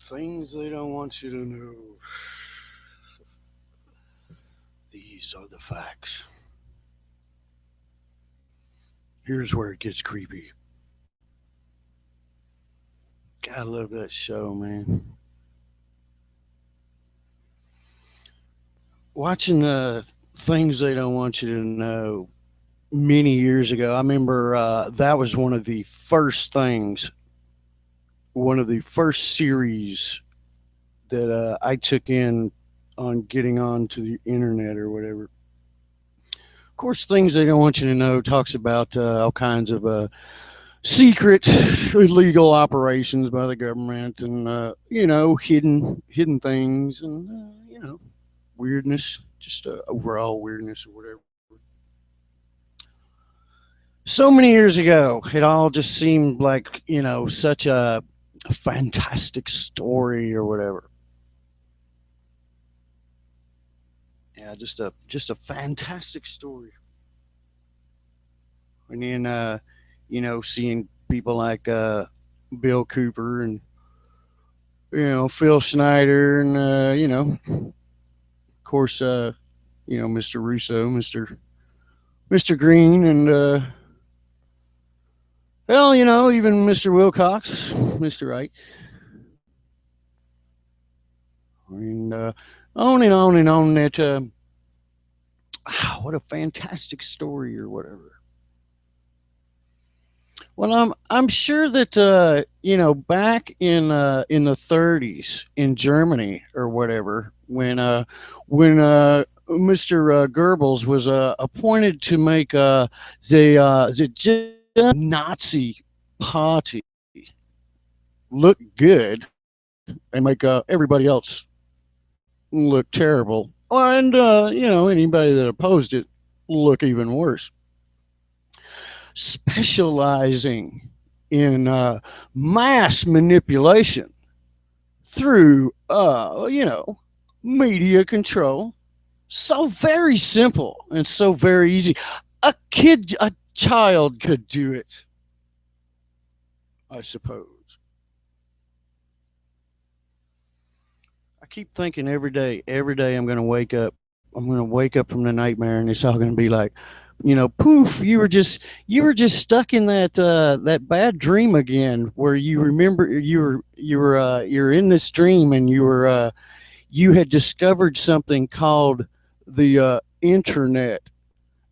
Things they don't want you to know. These are the facts. Here's where it gets creepy. Gotta love that show, man. Watching things they don't want you to know many years ago. I remember that was one of the first series that I took in on getting onto the internet or whatever. Of course, things they don't want you to know talks about all kinds of secret illegal operations by the government and hidden things and weirdness, just overall weirdness or whatever. So many years ago, it all just seemed like such a fantastic story or whatever. Yeah, just a fantastic story. And then seeing people like Bill Cooper and Phil Schneider and of course Mr. Russo, Mr. Green, and well, even Mr. Wilcox, Mr. Ike, and on and on and on. That what a fantastic story or whatever. Well, I'm sure that back in the 30s in Germany or whatever, when Mr. Goebbels was appointed to make the Nazi party look good and make everybody else look terrible, and anybody that opposed it look even worse, specializing in mass manipulation through, media control. So very simple and so very easy. A child could do it, I suppose. I keep thinking every day I'm going to wake up. I'm going to wake up from the nightmare, and it's all going to be like, poof, you were just stuck in that bad dream again, where you remember you're in this dream, and you had discovered something called the internet,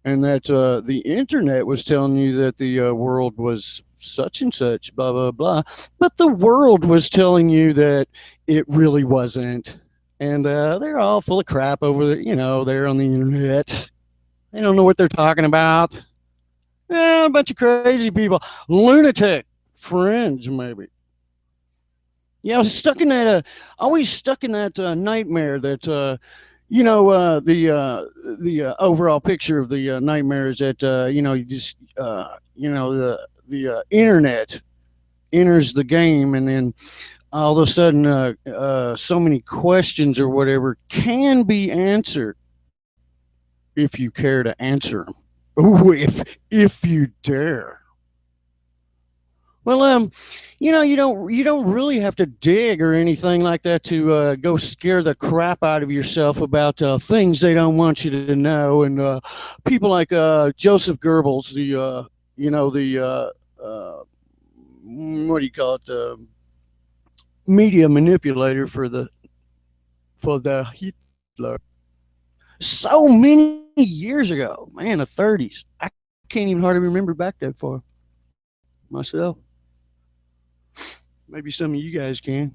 and that the internet was telling you that the world was such and such, blah blah blah, but the world was telling you that it really wasn't, and they're all full of crap over there, there on the internet. They don't know what they're talking about. A bunch of crazy people, lunatic friends, maybe. Yeah, I was stuck in that. Always stuck in that nightmare. That the overall picture of the nightmare is that you just the internet enters the game, and then all of a sudden, so many questions or whatever can be answered if you care to answer them. Ooh, if you dare. Well, you don't really have to dig or anything like that to go scare the crap out of yourself about things they don't want you to know, and people like Joseph Goebbels, the the what do you call it, the media manipulator for the Hitler. So many years ago, man, the 30s. I can't even hardly remember back that far myself. Maybe some of you guys can.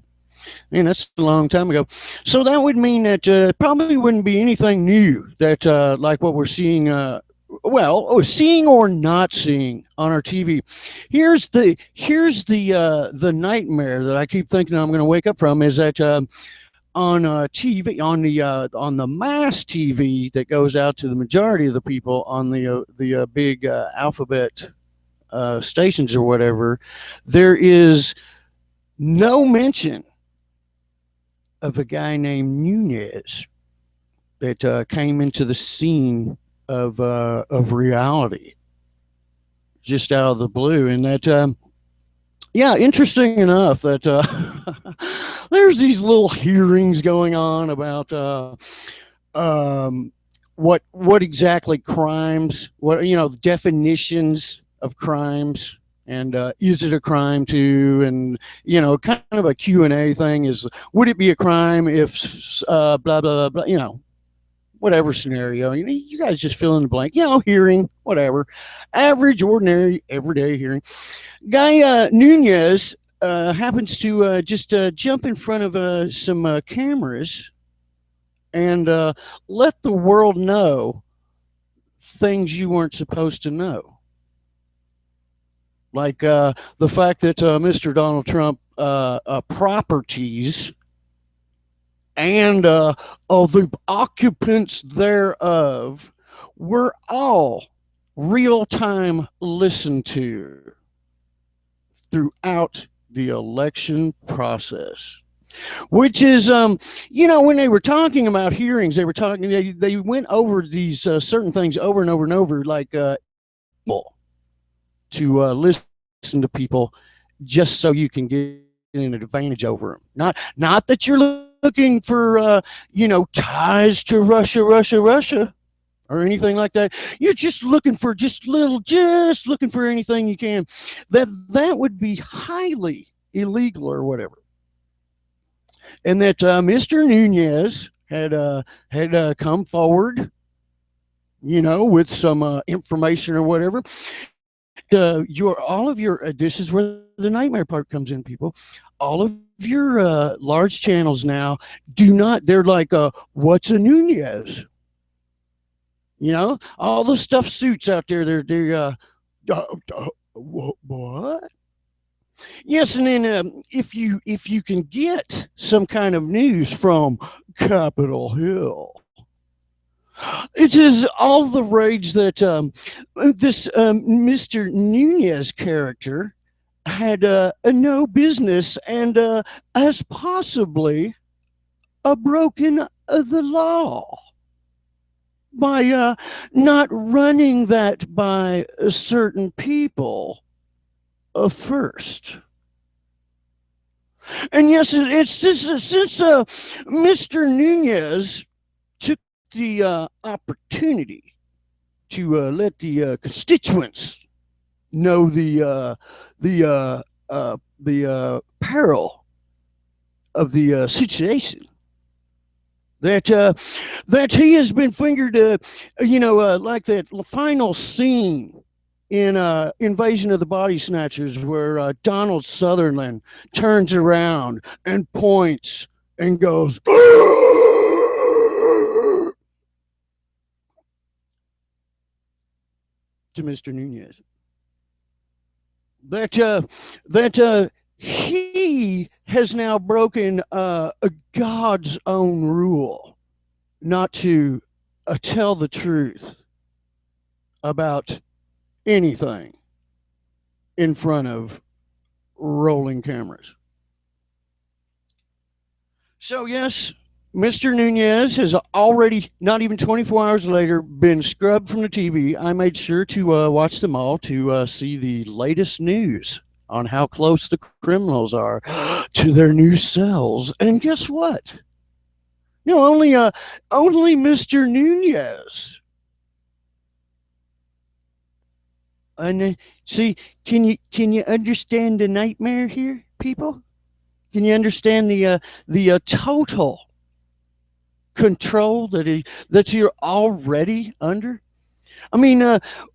Man, that's a long time ago. So that would mean that probably wouldn't be anything new that like what we're seeing. Seeing or not seeing on our TV. Here's the nightmare that I keep thinking I'm going to wake up from is that on TV, on the mass TV that goes out to the majority of the people on the big alphabet stations or whatever, there is no mention of a guy named Nunez that came into the scene of reality just out of the blue, and that yeah, interesting enough that there's these little hearings going on about um, what exactly crimes, what definitions of crimes, and is it a crime to, and kind of a Q&A thing is, would it be a crime if blah blah blah, whatever scenario, you guys just fill in the blank, hearing, whatever, average, ordinary, everyday hearing. Guy Nunez happens to just jump in front of some cameras and let the world know things you weren't supposed to know. Like the fact that Mr. Donald Trump properties and the occupants thereof were all real time listened to throughout the election process. Which is, when they were talking about hearings, they went over these certain things over and over and over, like to listen to people just so you can get an advantage over them. Not that you're looking for, ties to Russia, or anything like that. You're just looking for just looking for anything you can. That would be highly illegal or whatever. And that Mr. Nunez had come forward, with some information or whatever. This is where the nightmare part comes in, people. All of your large channels now do not. They're like, what's a Nunez? All the stuffed suits out there. They're what? Yes, and then if you can get some kind of news from Capitol Hill, it is all the rage that this Mr. Nunez character had no business and has possibly broken the law by not running that by certain people first. And yes, it's since Mr. Nunez took the opportunity to let the constituents know the peril of the situation, that he has been fingered, like that final scene in Invasion of the Body Snatchers, where Donald Sutherland turns around and points and goes to Mr. Nunez. That he has now broken God's own rule not to tell the truth about anything in front of rolling cameras. So yes, Mr. Nunez has already, not even 24 hours later, been scrubbed from the TV. I made sure to watch them all to see the latest news on how close the criminals are to their new cells. And guess what? Only Mr. Nunez. And see, can you understand the nightmare here, people? Can you understand the total control that you're already under? I mean,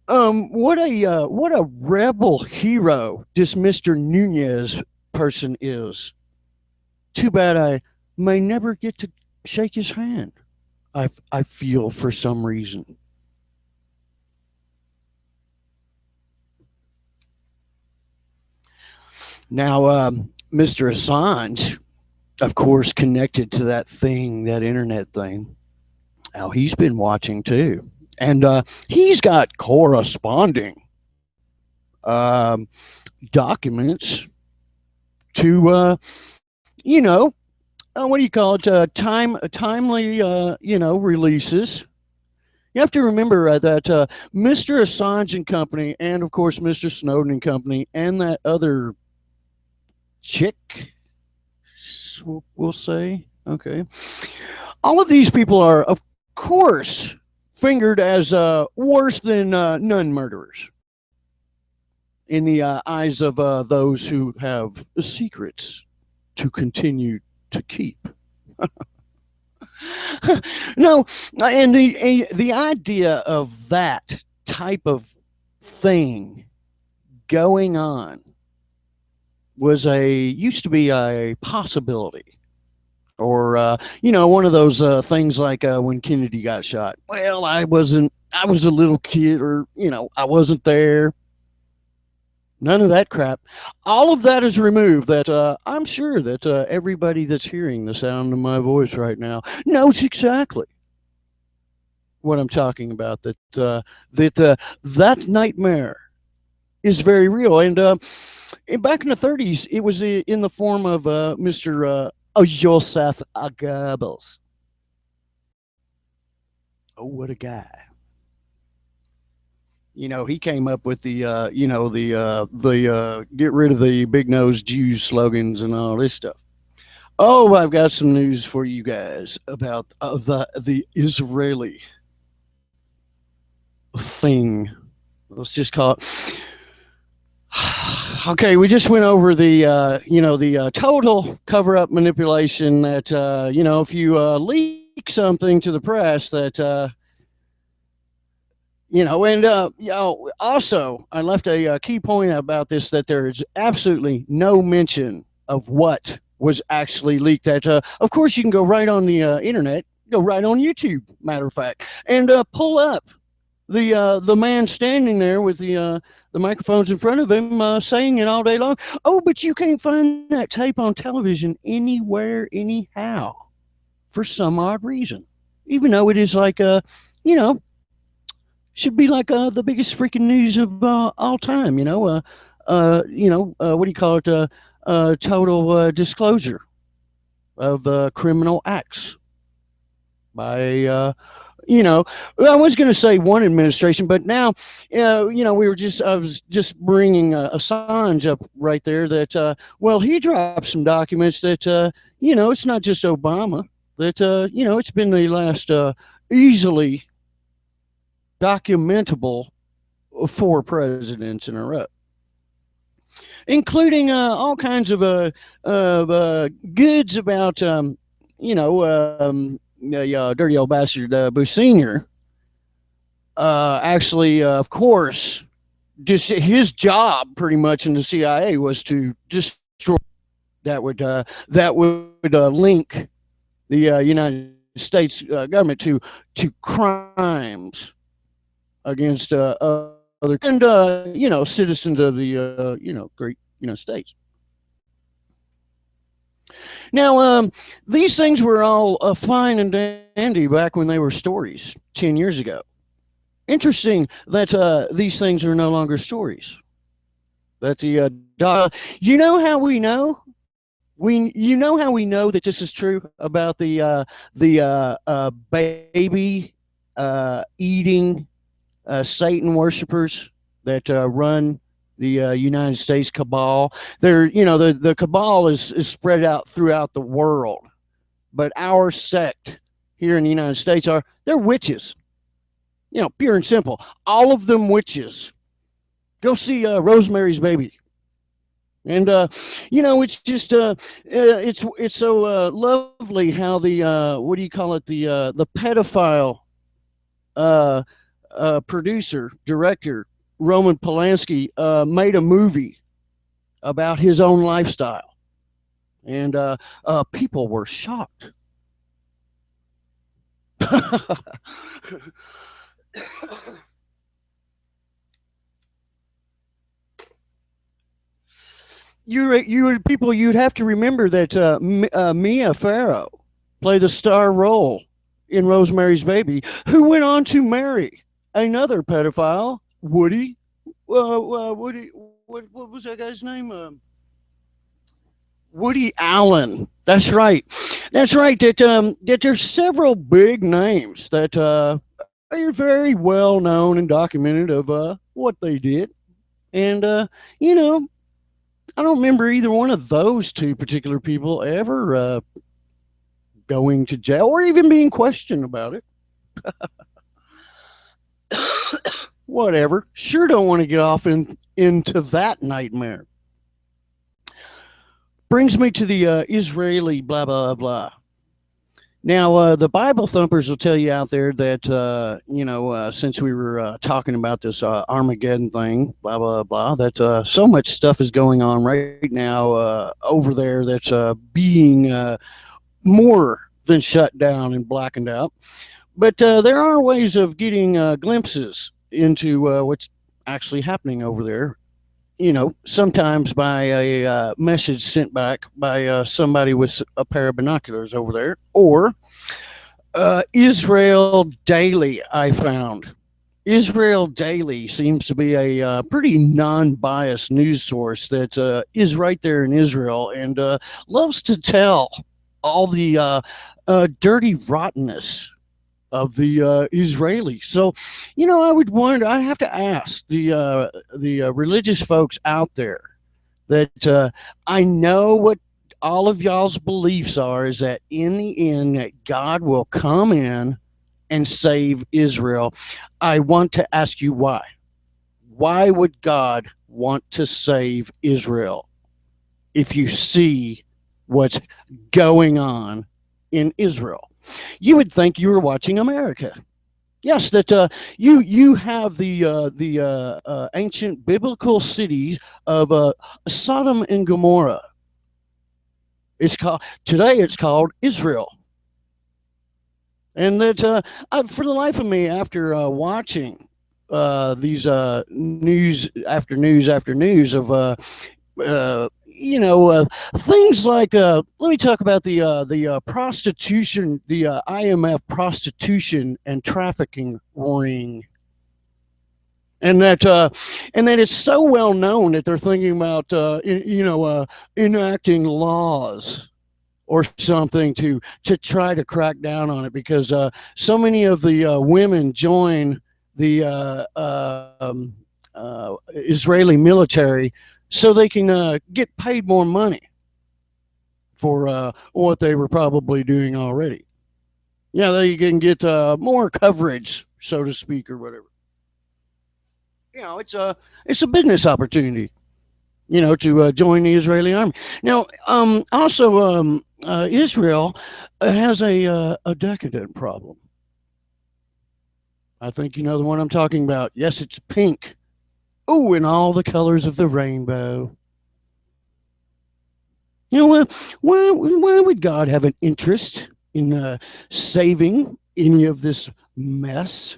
what a rebel hero this Mr. Nunez person is. Too bad I may never get to shake his hand. I feel, for some reason. Now, Mr. Assange, of course, connected to that internet thing. Now, he's been watching too. And he's got corresponding documents to, what do you call it? Timely, releases. You have to remember that Mr. Assange and company, and of course Mr. Snowden and company, and that other chick, guess we'll say. Okay. All of these people are, of course, fingered as worse than nun murderers in the eyes of those who have secrets to continue to keep. No, and the idea of that type of thing going on was a used to be a possibility, or one of those things like when Kennedy got shot. Well, I was a little kid, or I wasn't there. None of that crap. All of that is removed. That I'm sure that everybody that's hearing the sound of my voice right now knows exactly what I'm talking about. That nightmare is very real. And back in the 30s, it was in the form of Mr. Joseph Goebbels. Oh, what a guy! He came up with the get rid of the big nose Jews slogans and all this stuff. Oh, I've got some news for you guys about the Israeli thing. Let's just call it. Okay, we just went over the total cover up manipulation that if you leak something to the press that also I left a key point about this, that there is absolutely no mention of what was actually leaked. That of course you can go right on the internet, go right on YouTube, matter of fact, and pull up the man standing there with the microphones in front of him saying it all day long. Oh, but you can't find that tape on television anywhere, anyhow, for some odd reason, even though it is like should be like the biggest freaking news of all time. What do you call it? Total disclosure of criminal acts by I was going to say one administration, but now I was just bringing Assange up right there, that he dropped some documents that it's not just Obama, that it's been the last easily documentable 4 presidents in a row, including all kinds of goods about dirty old bastard Bush Senior. Actually, of course, just his job pretty much in the CIA was to destroy that would link the United States government to crimes against other and citizens of the great United States. Now, these things were all fine and dandy back when they were stories 10 years ago. Interesting that these things are no longer stories. That you know how we know? How we know that this is true about the baby eating Satan worshipers that run the United States cabal. They're, the cabal is spread out throughout the world, but our sect here in the United States they're witches. Pure and simple. All of them witches. Go see Rosemary's Baby. And it's just it's so lovely how the what do you call it, the pedophile producer director Roman Polanski made a movie about his own lifestyle, and people were shocked. You'd have to remember that Mia Farrow played the star role in Rosemary's Baby, who went on to marry another pedophile, Woody. Woody, what was that guy's name? Woody Allen. That's right. That there's several big names that are very well known and documented of what they did, and I don't remember either one of those two particular people ever going to jail or even being questioned about it. Whatever. Sure don't want to get off into that nightmare. Brings me to the Israeli blah, blah, blah. Now, the Bible thumpers will tell you out there that, since we were talking about this Armageddon thing, blah, blah, blah, that so much stuff is going on right now over there that's being more than shut down and blackened out. But there are ways of getting glimpses into what's actually happening over there. Sometimes by a message sent back by somebody with a pair of binoculars over there, or Israel Daily, I found. Israel Daily seems to be a pretty non biased news source that is right there in Israel and loves to tell all the dirty rottenness of the Israelis. So, I would wonder. I have to ask the religious folks out there that I know what all of y'all's beliefs are is that in the end that God will come in and save Israel. I want to ask you why. Why would God want to save Israel if you see what's going on in Israel? You would think you were watching America. Yes, that you have the ancient biblical cities of Sodom and Gomorrah. It's called Israel, and that for the life of me, after watching these news after news after news of things like let me talk about the prostitution, the IMF prostitution and trafficking ring, and that it's so well known that they're thinking about enacting laws or something to try to crack down on it because so many of the women join the Israeli military so they can get paid more money for what they were probably doing already. Yeah, they can get more coverage, so to speak, or whatever. It's a business opportunity, to join the Israeli army. Now, also, Israel has a decadent problem. I think you know the one I'm talking about. Yes, it's pink. Oh, in all the colors of the rainbow. Why would God have an interest in saving any of this mess?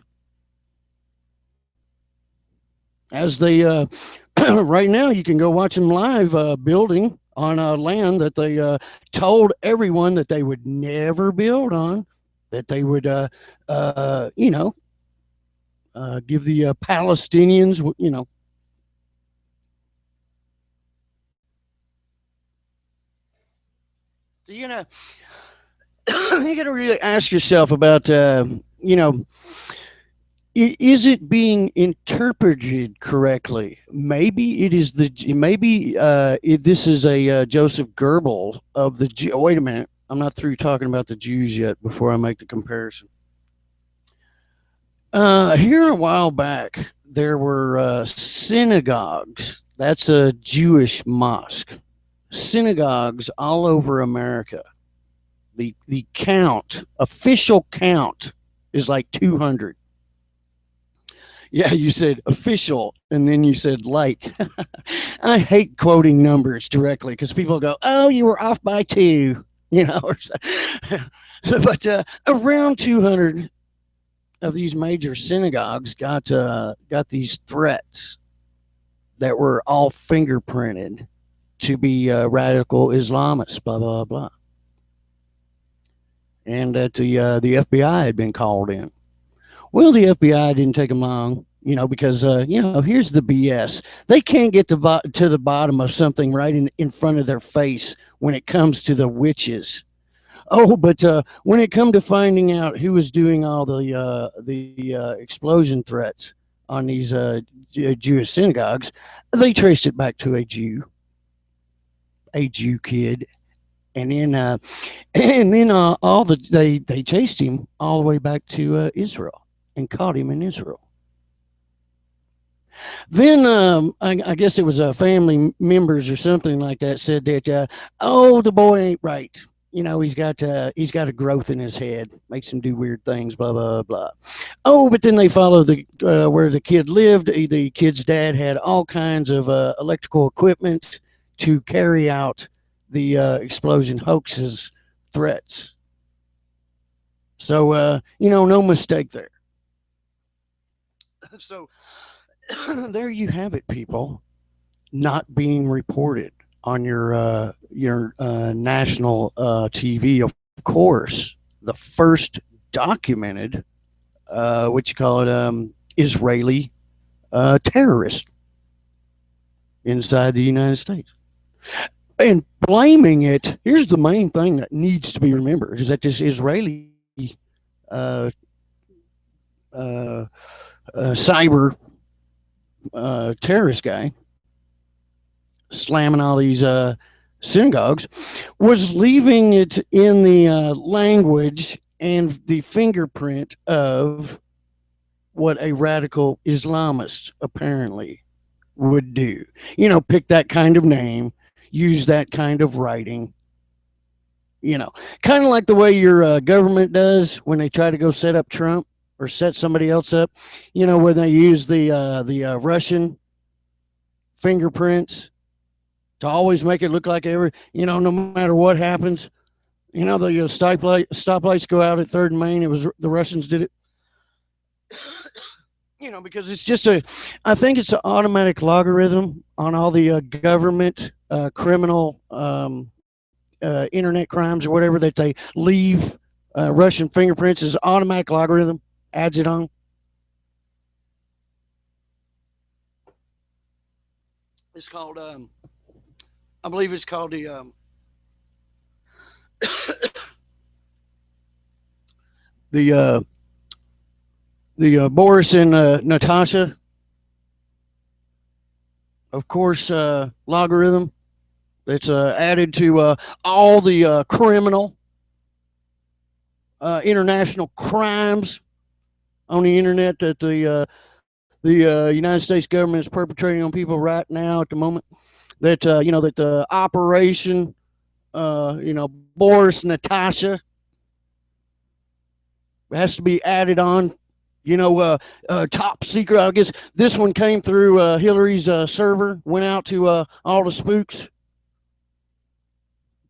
As they, right now, you can go watch them live building on land that they told everyone that they would never build on, that they would, give the Palestinians, So, you got to really ask yourself about, is it being interpreted correctly? Maybe it is this is a Joseph Goebbels of the. Oh, wait a minute, I'm not through talking about the Jews yet. Before I make the comparison, here a while back there were synagogues. That's a Jewish mosque. Synagogues all over America. The official count is like 200. Yeah, you said official, and then you said like. I hate quoting numbers directly because people go, "Oh, you were off by two," but around 200 of these major synagogues got these threats that were all fingerprinted to be radical Islamists, blah blah blah, and that the FBI had been called in. Well, the FBI didn't take them long, because here's the BS: they can't get to the bottom of something right in front of their face when it comes to the witches. Oh, but when it come to finding out who was doing all the explosion threats on these Jewish synagogues, they traced it back to a Jew. a Jew kid, and then all they chased him all the way back to Israel and caught him in Israel. Then I guess it was family members or something like that said that oh, the boy ain't right. You know, he's got a growth in his head, makes him do weird things, blah blah blah. Oh, but then they follow the where the kid lived. The kid's dad had all kinds of electrical equipment to carry out the explosion hoaxes threats. So no mistake there. So there you have it, people. Not being reported on your national TV, of course. The first documented, what you call it, Israeli terrorist inside the United States, and blaming it. Here's the main thing that needs to be remembered: is that this Israeli uh, uh, cyber terrorist guy slamming all these synagogues was leaving it in the language and the fingerprint of what a radical Islamist apparently would do. You know, pick that kind of name, use that kind of writing. You know, kind of like the way your government does when they try to go set up Trump or set somebody else up. You know, when they use the Russian fingerprints to always make it look like no matter what happens, the stoplights go out at Third and Main. It was the Russians did it. Because it's just I think it's an automatic logarithm on all the government criminal internet crimes or whatever that they leave Russian fingerprints is automatic logarithm, adds it on. It's called, I believe it's called the Boris and Natasha, of course, logarithm that's added to all the criminal international crimes on the internet that the United States government is perpetrating on people right now at the moment. That that the operation, Boris Natasha has to be added on. Top secret. I guess this one came through Hillary's server, went out to all the spooks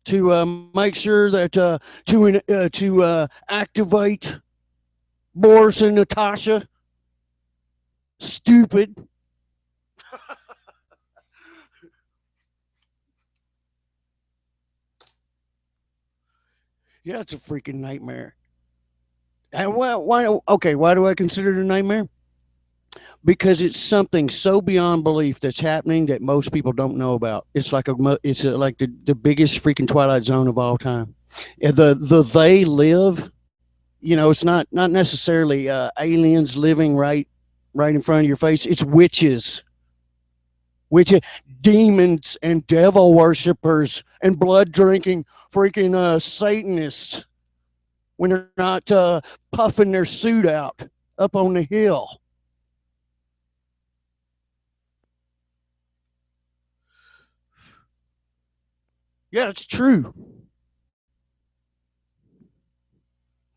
to make sure that to activate Boris and Natasha. Stupid. Yeah, it's a freaking nightmare. And why do I consider it a nightmare? Because it's something so beyond belief that's happening that most people don't know about. It's like like the biggest freaking Twilight Zone of all time. The they live, it's not necessarily aliens living right in front of your face. It's witches, demons, and devil worshippers and blood drinking freaking Satanists when they're not puffing their suit out up on the hill. Yeah, it's true.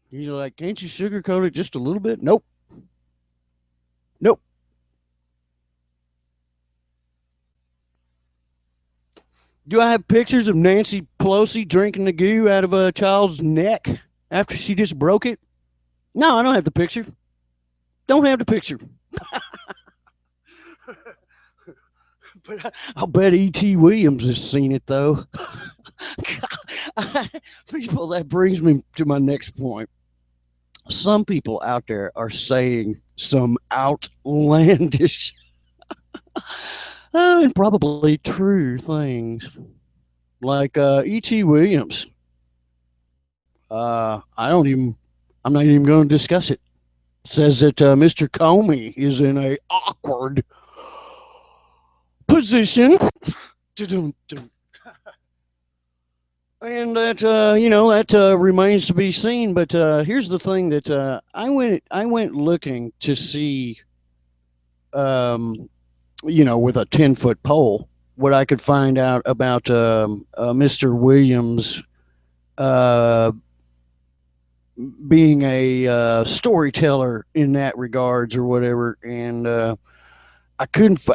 You're like, can't you sugarcoat it just a little bit? Nope. Nope. Do I have pictures of Nancy Pelosi drinking the goo out of a child's neck after she just broke it? No, I don't have the picture. Don't have the picture. But I'll bet E.T. Williams has seen it, though. People, that brings me to my next point. Some people out there are saying some outlandish and probably true things. Like E.T. Williams. I'm not even going to discuss it. Says that Mr. Comey is in a awkward position. And that that remains to be seen. But here's the thing that I went looking to see, um, with a 10-foot pole, what I could find out about Mr. Williams uh, being a storyteller in that regards or whatever, and I couldn't.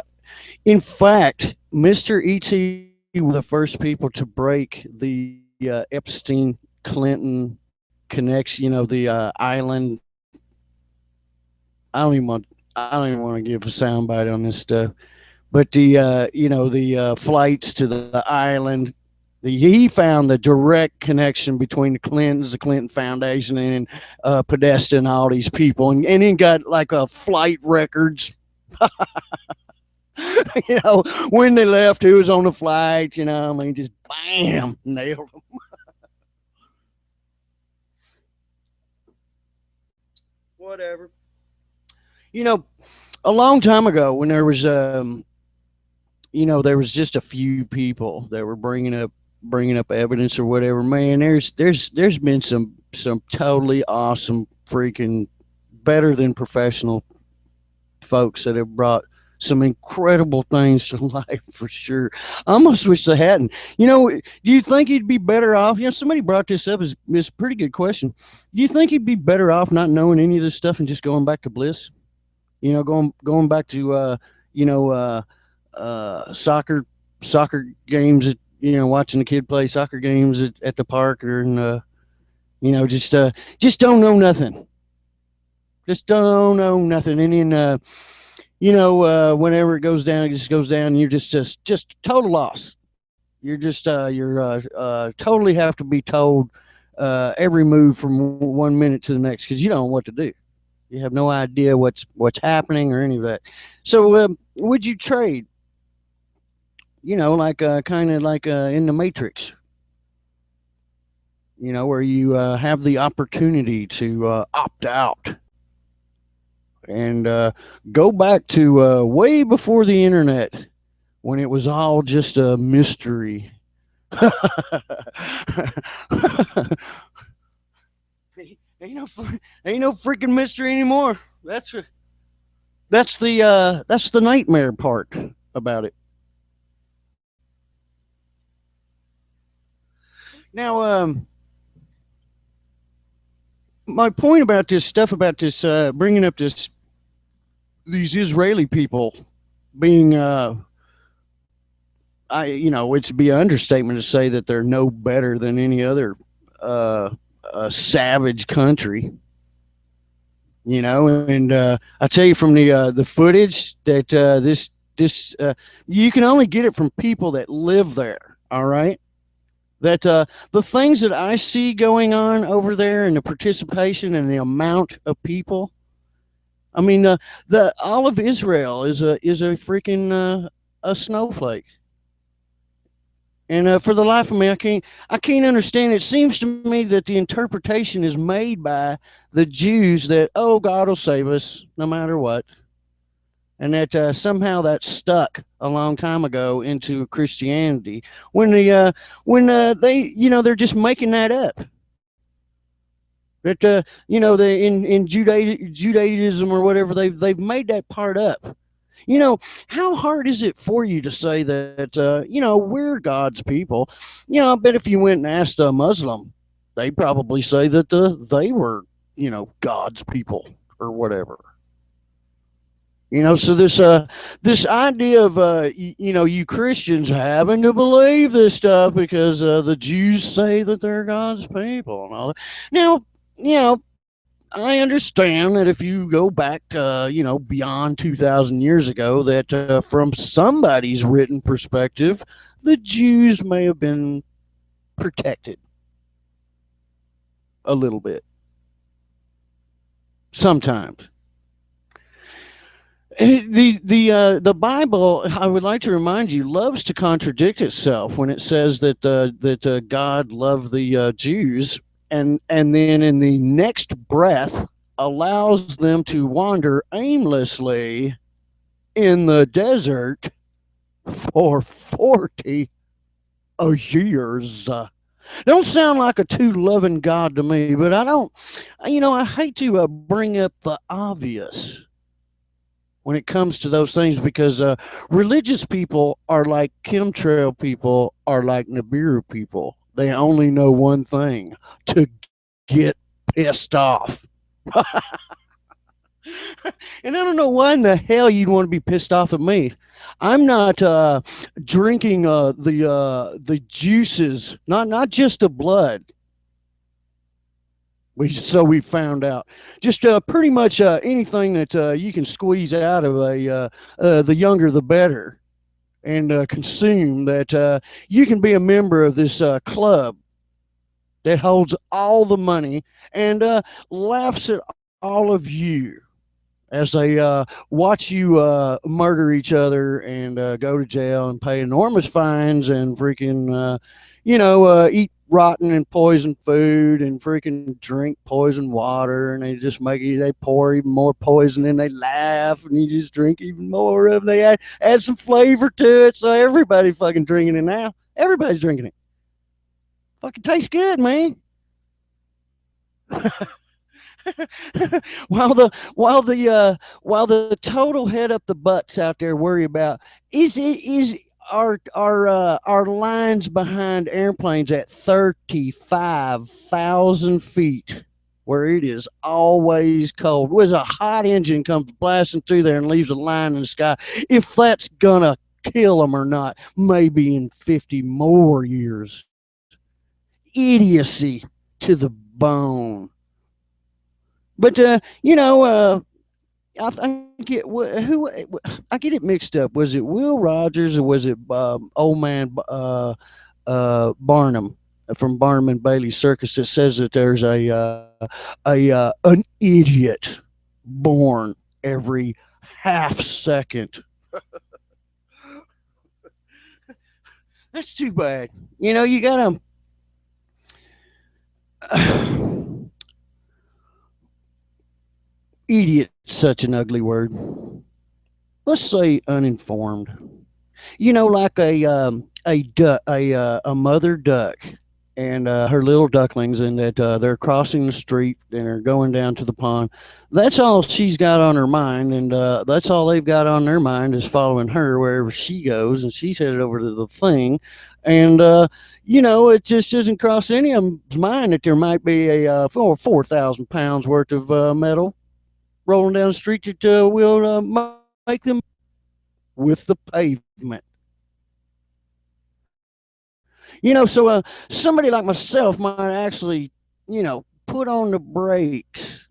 In fact, Mr. Et were the first people to break the Epstein Clinton connection. The island. I don't even want to give a soundbite on this stuff. But the flights to the island. He found the direct connection between the Clintons, the Clinton Foundation, and Podesta and all these people, and then got like flight records. When they left, who was on the flight. I mean, just bam, nailed them. Whatever. You know, a long time ago, when there was just a few people that were bringing up evidence or whatever. Man, there's been some totally awesome, freaking better than professional folks that have brought some incredible things to life for sure. I almost wish they hadn't. Do you think he'd be better off? Somebody brought this up as a pretty good question. Do you think he'd be better off not knowing any of this stuff and just going back to bliss? Going back to soccer games at watching the kid play soccer games at the park, or just don't know nothing. Just don't know nothing. And then whenever it just goes down. And you're just total loss. You're totally have to be told every move from 1 minute to the next, because you don't know what to do. You have no idea what's happening or any of that. So would you trade? Like kind of like in the Matrix. Where you have the opportunity to opt out and go back to way before the internet, when it was all just a mystery. ain't no ain't no freaking mystery anymore. That's the nightmare part about it. Now, my point about this stuff, about this bringing up these Israeli people being it'd be an understatement to say that they're no better than any other uh, savage country. And I tell you, from the footage that this you can only get it from people that live there. All right, that the things that I see going on over there, and the participation and the amount of people. I mean, the all of Israel is a freaking a snowflake. And for the life of me, I can't understand. It seems to me that the interpretation is made by the Jews that, oh, God will save us no matter what, and that somehow that stuck a long time ago into Christianity, when they they're just making that up. That the in Judaism or whatever, they've made that part up. You know, how hard is it for you to say that, we're God's people? I bet if you went and asked a Muslim, they'd probably say that they were, God's people or whatever. So this idea of you Christians having to believe this stuff because the Jews say that they're God's people and all that. Now, I understand that if you go back to, beyond 2,000 years ago, that from somebody's written perspective, the Jews may have been protected a little bit sometimes. The Bible, I would like to remind you, loves to contradict itself when it says that God loved the Jews, and then in the next breath allows them to wander aimlessly in the desert for 40 years. Don't sound like a too loving God to me, but I don't, I hate to bring up the obvious when it comes to those things because religious people are like chemtrail people, are like Nibiru people. They only know one thing: to get pissed off. And I don't know why in the hell you'd want to be pissed off at me. I'm not drinking the juices, not just the blood. We found out just pretty much anything that you can squeeze out of the younger the better, and consume that. You can be a member of this club that holds all the money and laughs at all of you as they watch you murder each other and go to jail and pay enormous fines and freaking, eat rotten and poisoned food and freaking drink poison water, and they just they pour even more poison and they laugh and you just drink even more of it. They add some flavor to it, so everybody fucking drinking it now. Everybody's drinking it. Fucking tastes good, man. While the total head up the butts out there worry about is our lines behind airplanes at 35,000 feet where it is always cold, where's a hot engine comes blasting through there and leaves a line in the sky, if that's gonna kill them or not, maybe in 50 more years. Idiocy to the bone. But I think I get it mixed up. Was it Will Rogers or was it old man Barnum from Barnum and Bailey Circus that says that there's an idiot born every half second? That's too bad. You gotta. Idiot, such an ugly word. Let's say uninformed. Like a mother duck and her little ducklings, and that they're crossing the street and are going down to the pond. That's all she's got on her mind, and that's all they've got on their mind is following her wherever she goes, and she's headed over to the thing, and it just doesn't cross any of them's mind that there might be a 4,000 pounds worth of metal rolling down the street that will make them with the pavement. So somebody like myself might actually, put on the brakes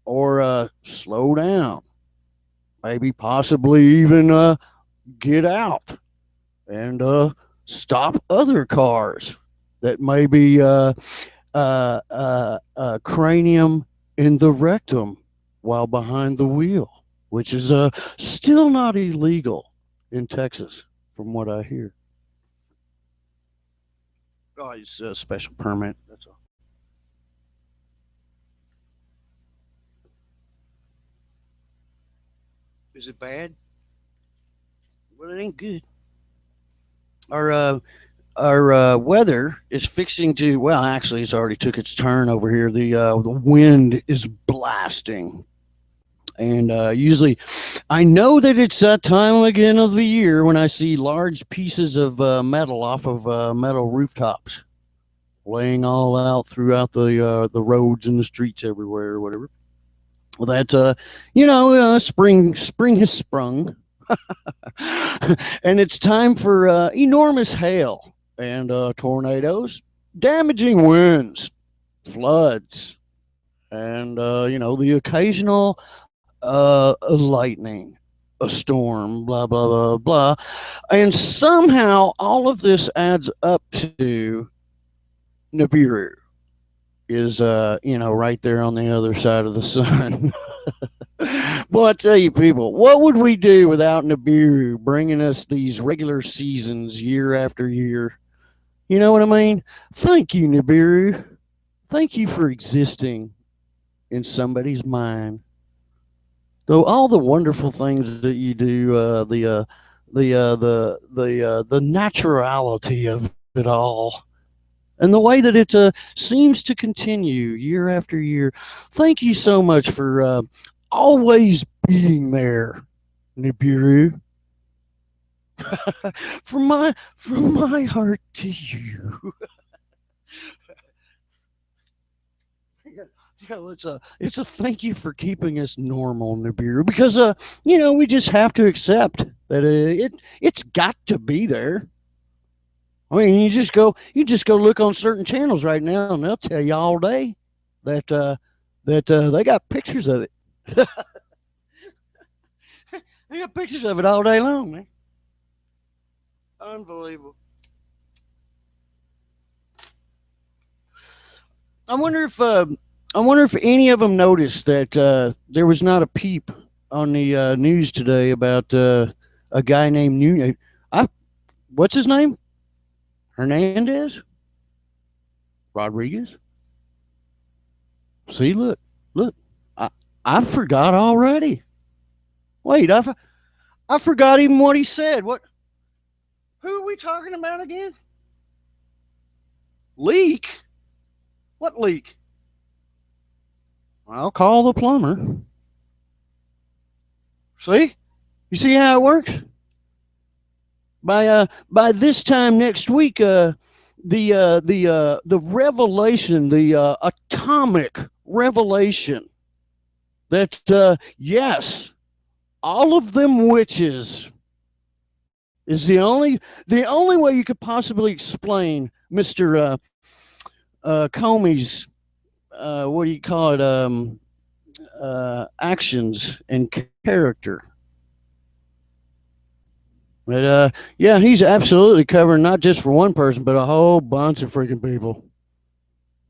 or slow down, maybe possibly even get out and stop other cars that may be cranium in the rectum while behind the wheel, which is still not illegal in Texas, from what I hear. Oh, it's a special permit. That's all. Is it bad? Well, it ain't good. Our weather is fixing to. Well, actually, it's already took its turn over here. The wind is blasting, and usually, I know that it's that time again of the year when I see large pieces of metal off of metal rooftops, laying all out throughout the roads and the streets everywhere or whatever. Well, that spring has sprung, and it's time for enormous hail and tornadoes, damaging winds, floods, and the occasional lightning, a storm, blah blah blah blah, and somehow all of this adds up to Nibiru is right there on the other side of the sun. Well, I tell you, people, what would we do without Nibiru bringing us these regular seasons year after year? You know what I mean? Thank you, Nibiru. Thank you for existing in somebody's mind. Though all the wonderful things that you do, the naturality of it all, and the way that it seems to continue year after year. Thank you so much for always being there, Nibiru. From my heart to you. Yeah, it's a thank you for keeping us normal, Nibiru, because we just have to accept that it's got to be there. I mean, you just go look on certain channels right now, and they'll tell you all day that they got pictures of it. They got pictures of it all day long, man. Unbelievable. I wonder if any of them noticed that there was not a peep on the news today about a guy named Nunez. What's his name? Hernandez? Rodriguez? See, look. I I forgot already. Wait, I forgot even what he said. Who are we talking about again? Leak? What leak? I'll call the plumber. See? You see how it works? By this time next week, the revelation, the atomic revelation that yes, all of them witches is the only way you could possibly explain Mister Comey's what do you call it actions and character. But yeah, he's absolutely covering not just for one person, but a whole bunch of freaking people.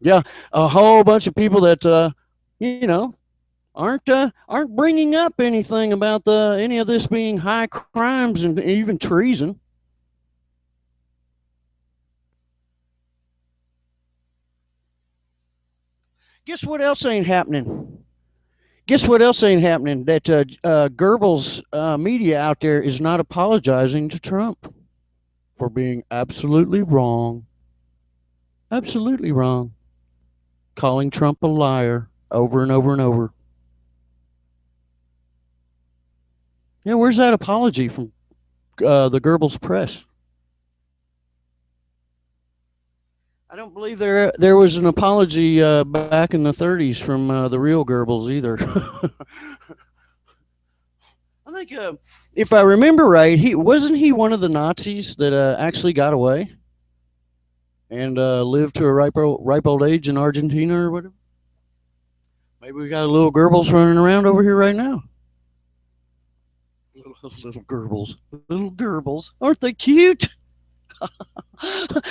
Yeah, a whole bunch of people that you know aren't bringing up anything about any of this being high crimes and even treason. Guess what else ain't happening? Guess what else ain't happening? That Goebbels media out there is not apologizing to Trump for being absolutely wrong. Absolutely wrong. Calling Trump a liar over and over and over. Yeah, where's that apology from the Goebbels press? I don't believe there was an apology back in the 30s from the real Goebbels either. I think if I remember right, he one of the Nazis that actually got away and lived to a ripe old age in Argentina or whatever. Maybe we got a little Goebbels running around over here right now. Little Goebbels, aren't they cute?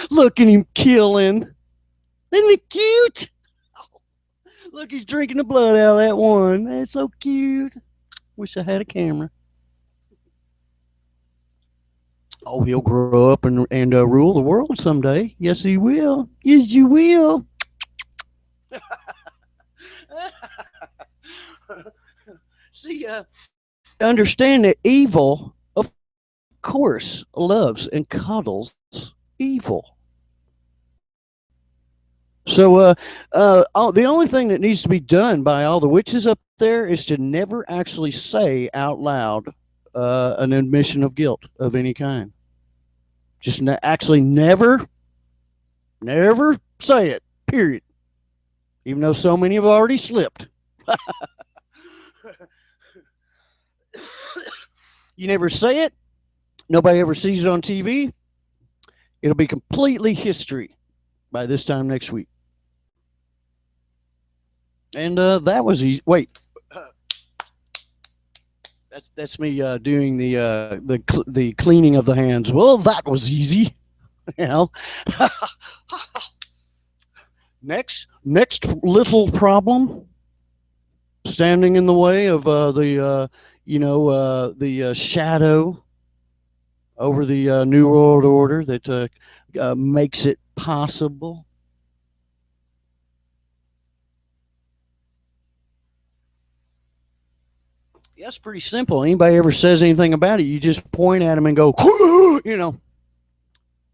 Look at him killing. Isn't he cute? Look, he's drinking the blood out of that one. That's so cute. Wish I had a camera. Oh, he'll grow up and rule the world someday. Yes, he will. Yes, you will. See, understand that evil, of course, loves and cuddles evil. So, the only thing that needs to be done by all the witches up there is to never actually say out loud an admission of guilt of any kind. Just actually never say it, period. Even though so many have already slipped. You never say it. Nobody ever sees it on TV. It'll be completely history by this time next week. And that was easy. Wait, that's me doing the cleaning of the hands. Well, that was easy. You know. Next little problem standing in the way of the shadow over the New World Order that makes it possible. Yeah, it's pretty simple. Anybody ever says anything about it, you just point at him and go,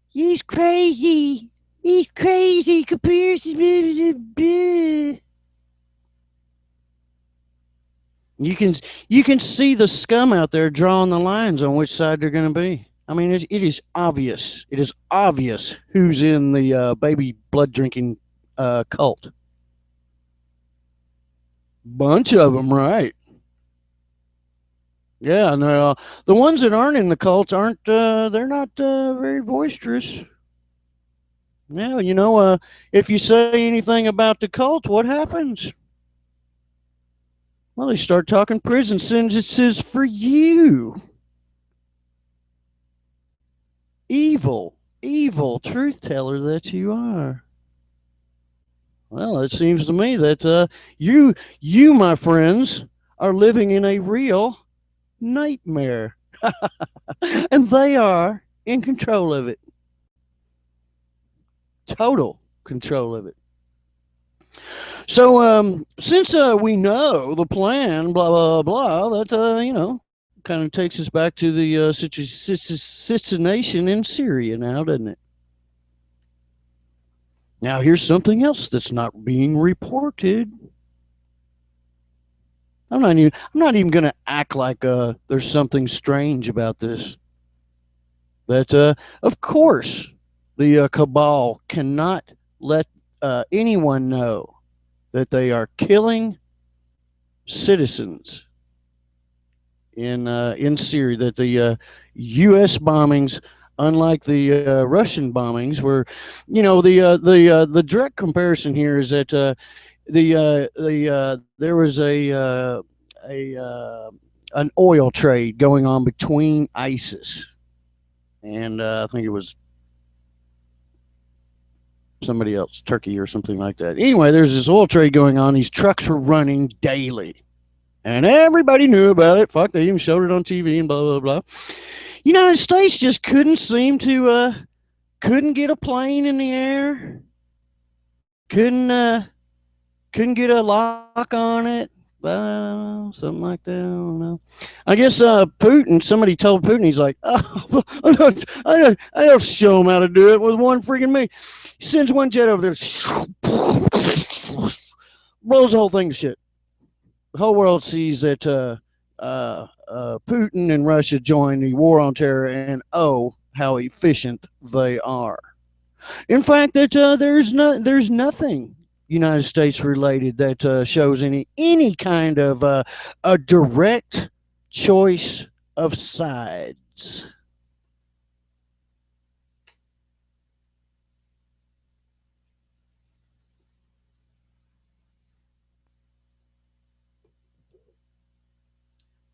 he's crazy. He's crazy. Comparison. Blah, blah, blah. You can you can see the scum out there drawing the lines on which side they're going to be. I mean, it is obvious. It is obvious who's in the baby blood drinking cult. Bunch of them, right? Yeah, and the ones that aren't in the cult aren't. They're not very boisterous. Yeah, if you say anything about the cult, what happens? Well, they start talking prison sentences for you. Evil, evil truth teller that you are. Well, it seems to me that you, my friends, are living in a real nightmare, and they are in control of it. Total control of it. So, since we know the plan, blah blah blah, that kind of takes us back to the situation in Syria now, doesn't it? Now, here's something else that's not being reported. I'm not even going to act like there's something strange about this. But of course, the cabal cannot let anyone know that they are killing citizens in Syria. That the U.S. bombings, unlike the Russian bombings, were, the direct comparison here is that there was a an oil trade going on between ISIS and I think it was somebody else, Turkey or something like that. Anyway, there's this oil trade going on. These trucks were running daily, and everybody knew about it. Fuck, they even showed it on TV and blah blah blah. United States just couldn't get a plane in the air. Couldn't get a lock on it. Something like that. I don't know. I guess Putin. Somebody told Putin. He's like, "Oh, I'll show him how to do it with one freaking me." He sends one jet over there, blows the whole thing to shit. The whole world sees that Putin and Russia joined the war on terror, and oh, how efficient they are. In fact, that there's nothing United States related that shows any kind of a direct choice of sides.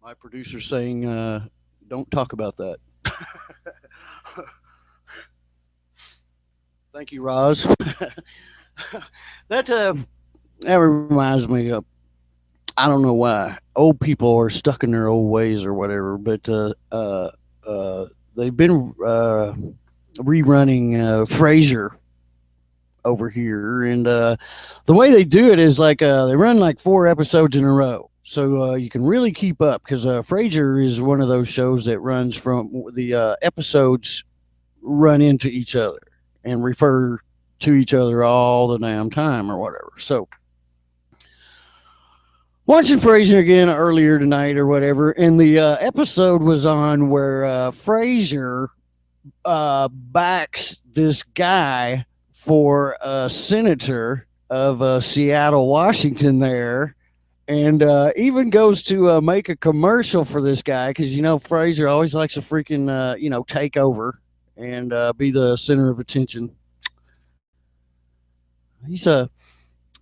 My producer saying, "Don't talk about that." Thank you, Roz. that that reminds me of, I don't know why old people are stuck in their old ways or whatever, but they've been rerunning Frasier over here, and the way they do it is like they run like 4 episodes in a row, so you can really keep up because Frasier is one of those shows that runs from the episodes run into each other and refer to each other all the damn time or whatever. So watching Frasier again earlier tonight or whatever, and the episode was on where Frasier backs this guy for senator of Seattle, Washington there, and even goes to make a commercial for this guy because Frasier always likes to freaking take over and be the center of attention. He's I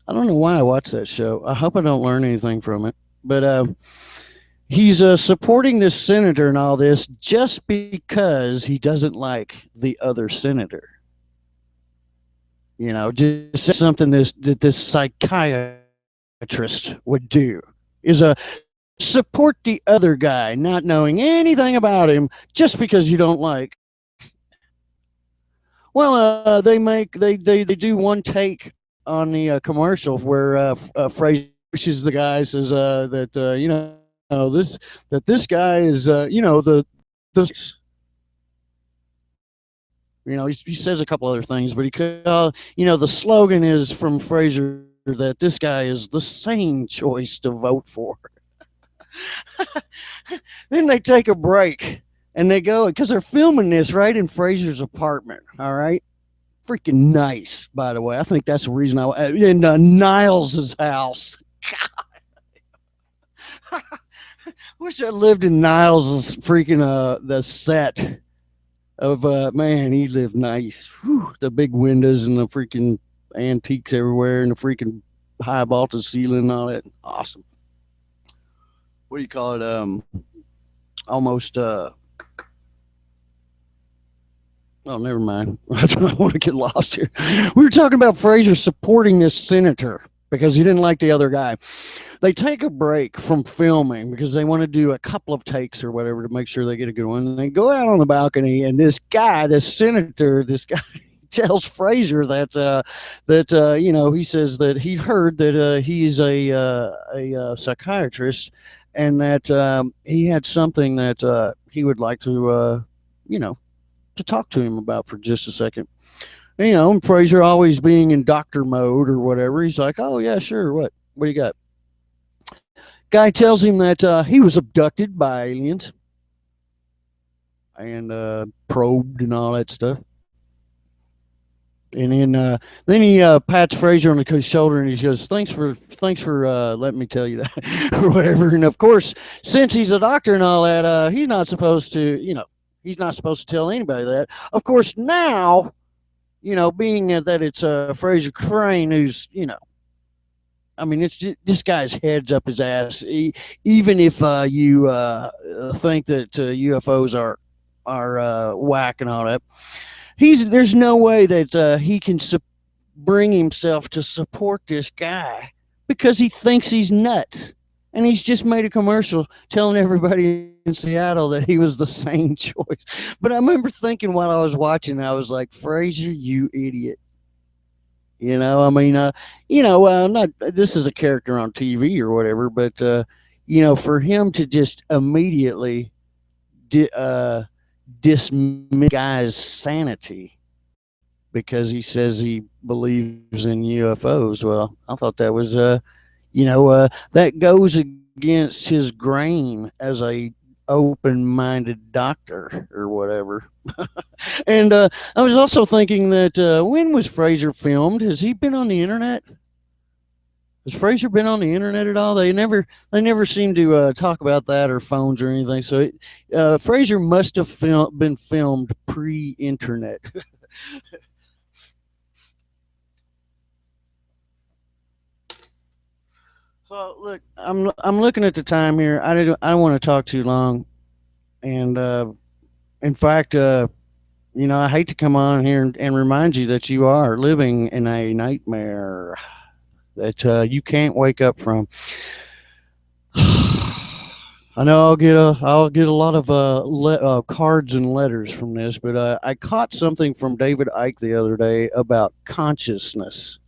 don't know why I watch that show. I hope I don't learn anything from it. But he's supporting this senator and all this just because he doesn't like the other senator. Just something that this psychiatrist would do is support the other guy, not knowing anything about him, just because you don't like. Well, they do one take on the commercial where Fraser pushes the guy, says that this guy is the He says a couple other things, but the slogan is from Fraser that this guy is the sane choice to vote for. Then they take a break and they go because they're filming this right in Fraser's apartment. All right, freaking nice, by the way. I think that's the reason I in Niles's house. Wish I lived in Niles's freaking the set of man. He lived nice. Whew, the big windows and the freaking antiques everywhere and the freaking high vaulted ceiling and all that. Awesome. What do you call it? Almost oh, never mind. I don't want to get lost here. We were talking about Fraser supporting this senator because he didn't like the other guy. They take a break from filming because they want to do a couple of takes or whatever to make sure they get a good one. And they go out on the balcony, and this senator, tells Fraser that he says that he heard that he's a psychiatrist, and that he had something that he would like to to talk to him about for just a second. And Fraser always being in doctor mode or whatever, he's like, "Oh yeah, sure. What do you got?" Guy tells him that he was abducted by aliens and probed and all that stuff. And then he pats Fraser on the shoulder and he goes, "Thanks for letting me tell you that," or whatever. And of course, since he's a doctor and all that, he's not supposed to tell anybody that. Of course, now, being that it's Fraser Crane, who's I mean, it's just, this guy's head's up his ass. Even if you think that UFOs are whack and all that, there's no way that he can bring himself to support this guy because he thinks he's nuts. And he's just made a commercial telling everybody in Seattle that he was the sane choice. But I remember thinking while I was watching, I was like, Fraser, you idiot. Not this is a character on TV or whatever, but for him to just immediately dismiss guy's sanity because he says he believes in UFOs. Well, I thought that was that goes against his grain as a open-minded doctor or whatever. And I was also thinking that when was Fraser filmed? Has he been on the internet? Has Fraser been on the internet at all? They never seem to talk about that or phones or anything. So Fraser must have been filmed pre-internet. So look, I'm looking at the time here. I don't want to talk too long, and in fact, I hate to come on here and remind you that you are living in a nightmare that you can't wake up from. I know I'll get a lot of cards and letters from this, but I caught something from David Icke the other day about consciousness,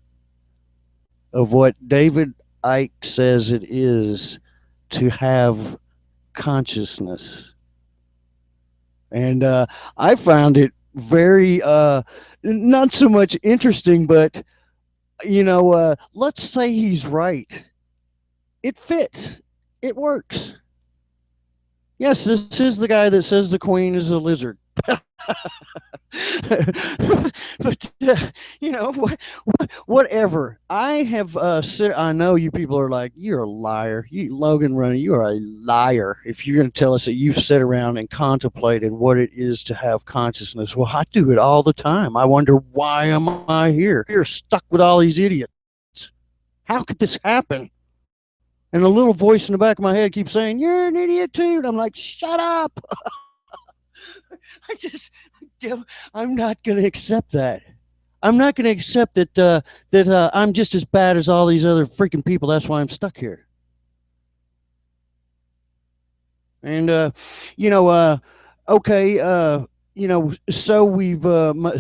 of what David Icke says it is to have consciousness. And I found it very not so much interesting, but let's say he's right. It fits. It works. Yes, this is the guy that says the queen is a lizard. But whatever. I have said. I know you people are like, you're a liar. Logan Runner, you are a liar if you're going to tell us that you've sat around and contemplated what it is to have consciousness. Well, I do it all the time. I wonder, why am I here? You're stuck with all these idiots. How could this happen? And the little voice in the back of my head keeps saying, "You're an idiot too." And I'm like, shut up. I'm not going to accept that. I'm not going to accept that I'm just as bad as all these other freaking people. That's why I'm stuck here. And okay, so we've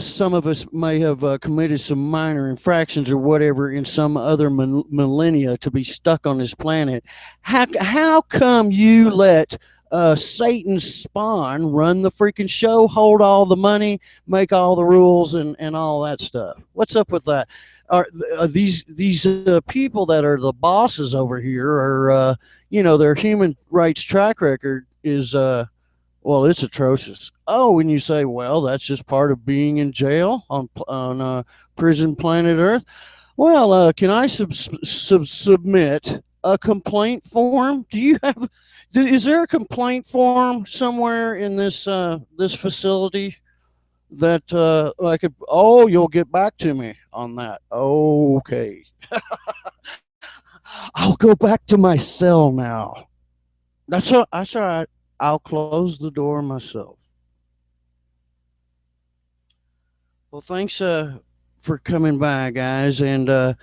some of us may have committed some minor infractions or whatever in some other millennia to be stuck on this planet. How come you let Satan's spawn run the freaking show, hold all the money, make all the rules, and all that stuff. What's up with that? Are these people that are the bosses over here are their human rights track record is well, it's atrocious. Oh, and you say, well, that's just part of being in jail on prison planet Earth. Well, can I submit a complaint form? Do you have? Is there a complaint form somewhere in this facility that I could? Oh, you'll get back to me on that. Okay, I'll go back to my cell now. That's all right. I'll close the door myself. Well, thanks for coming by, guys. And I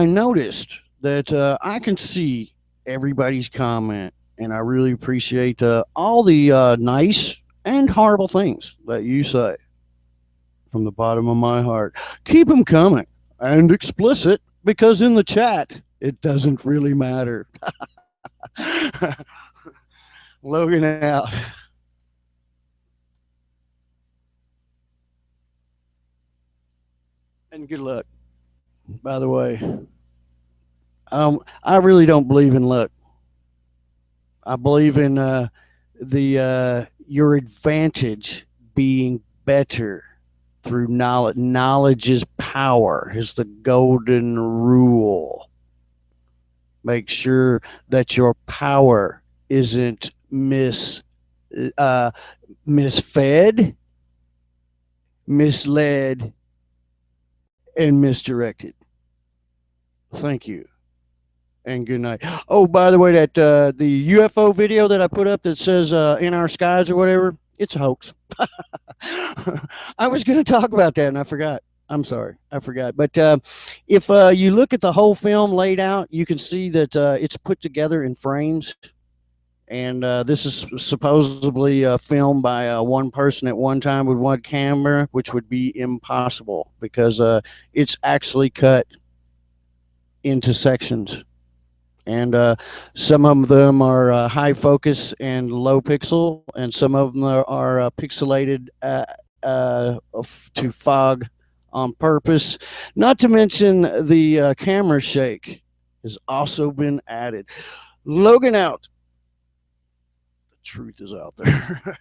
noticed that I can see everybody's comment, and I really appreciate all the nice and horrible things that you say from the bottom of my heart. Keep them coming and explicit because in the chat it doesn't really matter. Logan out. And good luck, by the way. I really don't believe in luck. I believe in the your advantage being better through knowledge. Knowledge is power. Is the golden rule. Make sure that your power isn't uh, misfed, misled, and misdirected. Thank you. And good night. Oh, by the way, that the UFO video that I put up that says "in our skies" or whatever, it's a hoax. I was going to talk about that and I forgot. I'm sorry, I forgot. But if you look at the whole film laid out, you can see that it's put together in frames. And this is supposedly filmed by one person at one time with one camera, which would be impossible because it's actually cut into sections, and some of them are high focus and low pixel, and some of them are pixelated to fog on purpose. Not to mention the camera shake has also been added. Logan out. The truth is out there.